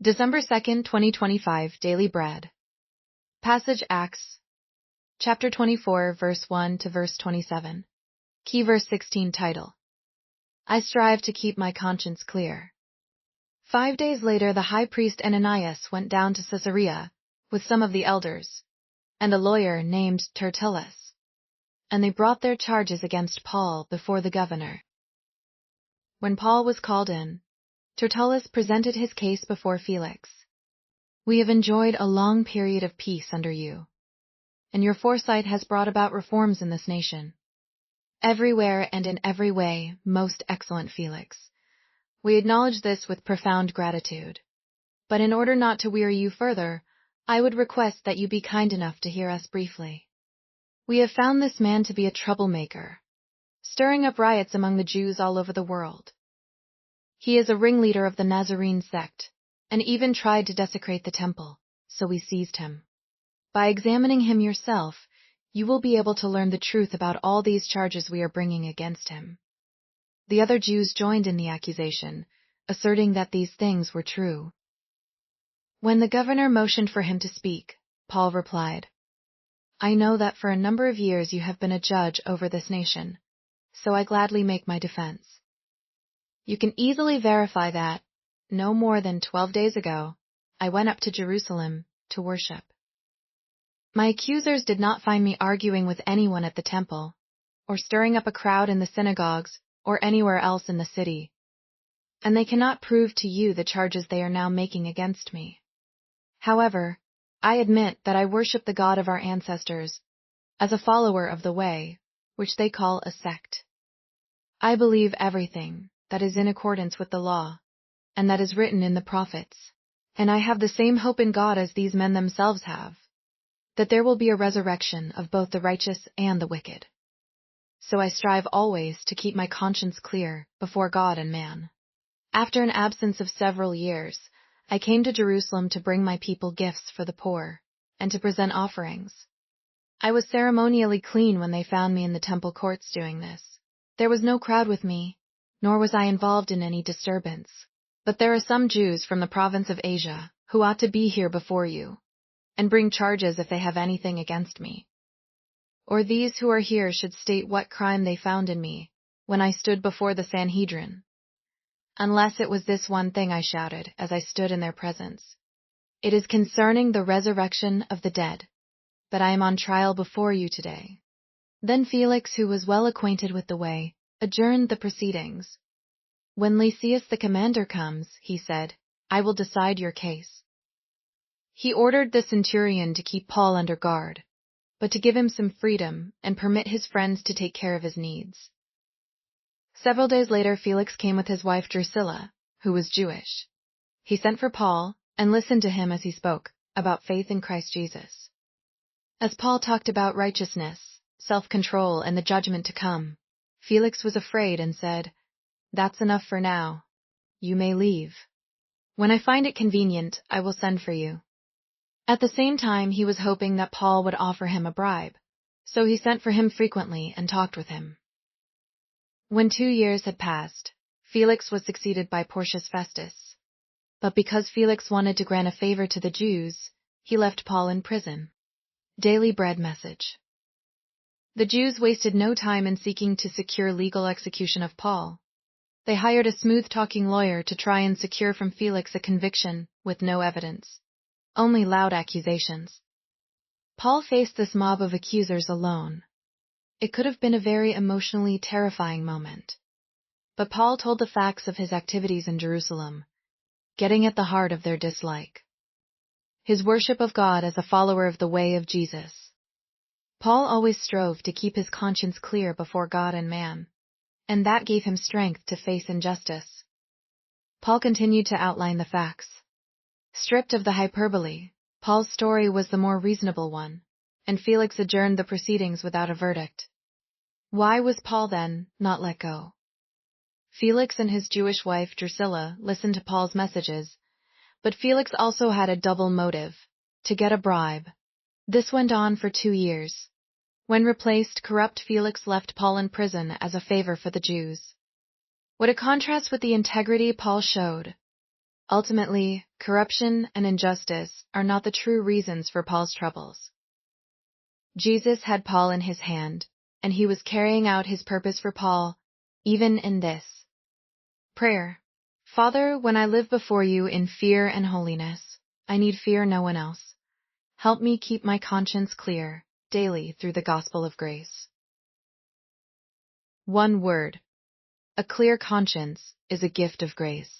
December 2nd, 2025, Daily Bread. Passage Acts, chapter 24, verse 1 to verse 27. Key verse 16 title. I strive to keep my conscience clear. 5 days later, the high priest Ananias went down to Caesarea with some of the elders and a lawyer named Tertullus, and they brought their charges against Paul before the governor. When Paul was called in, Tertullus presented his case before Felix. We have enjoyed a long period of peace under you, and your foresight has brought about reforms in this nation. Everywhere and in every way, most excellent Felix. We acknowledge this with profound gratitude. But in order not to weary you further, I would request that you be kind enough to hear us briefly. We have found this man to be a troublemaker, stirring up riots among the Jews all over the world. He is a ringleader of the Nazarene sect, and even tried to desecrate the temple, so we seized him. By examining him yourself, you will be able to learn the truth about all these charges we are bringing against him. The other Jews joined in the accusation, asserting that these things were true. When the governor motioned for him to speak, Paul replied, I know that for a number of years you have been a judge over this nation, so I gladly make my defense. You can easily verify that, no more than 12 days ago, I went up to Jerusalem to worship. My accusers did not find me arguing with anyone at the temple, or stirring up a crowd in the synagogues, or anywhere else in the city. And they cannot prove to you the charges they are now making against me. However, I admit that I worship the God of our ancestors, as a follower of the way, which they call a sect. I believe everything that is in accordance with the law, and that is written in the prophets, and I have the same hope in God as these men themselves have, that there will be a resurrection of both the righteous and the wicked. So I strive always to keep my conscience clear before God and man. After an absence of several years, I came to Jerusalem to bring my people gifts for the poor, and to present offerings. I was ceremonially clean when they found me in the temple courts doing this. There was no crowd with me, nor was I involved in any disturbance. But there are some Jews from the province of Asia who ought to be here before you, and bring charges if they have anything against me. Or these who are here should state what crime they found in me when I stood before the Sanhedrin. Unless it was this one thing I shouted as I stood in their presence. It is concerning the resurrection of the dead, but I am on trial before you today. Then Felix, who was well acquainted with the way, adjourned the proceedings. When Lysias the commander comes, he said, I will decide your case. He ordered the centurion to keep Paul under guard, but to give him some freedom and permit his friends to take care of his needs. Several days later, Felix came with his wife Drusilla, who was Jewish. He sent for Paul and listened to him as he spoke about faith in Christ Jesus. As Paul talked about righteousness, self-control, and the judgment to come, Felix was afraid and said, That's enough for now. You may leave. When I find it convenient, I will send for you. At the same time, he was hoping that Paul would offer him a bribe, so he sent for him frequently and talked with him. When 2 years had passed, Felix was succeeded by Porcius Festus. But because Felix wanted to grant a favor to the Jews, he left Paul in prison. Daily Bread message. The Jews wasted no time in seeking to secure legal execution of Paul. They hired a smooth-talking lawyer to try and secure from Felix a conviction with no evidence, only loud accusations. Paul faced this mob of accusers alone. It could have been a very emotionally terrifying moment. But Paul told the facts of his activities in Jerusalem, getting at the heart of their dislike. His worship of God as a follower of the way of Jesus. Paul always strove to keep his conscience clear before God and man, and that gave him strength to face injustice. Paul continued to outline the facts. Stripped of the hyperbole, Paul's story was the more reasonable one, and Felix adjourned the proceedings without a verdict. Why was Paul, then, not let go? Felix and his Jewish wife Drusilla listened to Paul's messages, but Felix also had a double motive, to get a bribe. This went on for 2 years. When replaced, corrupt Felix left Paul in prison as a favor for the Jews. What a contrast with the integrity Paul showed. Ultimately, corruption and injustice are not the true reasons for Paul's troubles. Jesus had Paul in his hand, and he was carrying out his purpose for Paul, even in this. Prayer. Father, when I live before you in fear and holiness, I need fear no one else. Help me keep my conscience clear, daily through the gospel of grace. One word. A clear conscience is a gift of grace.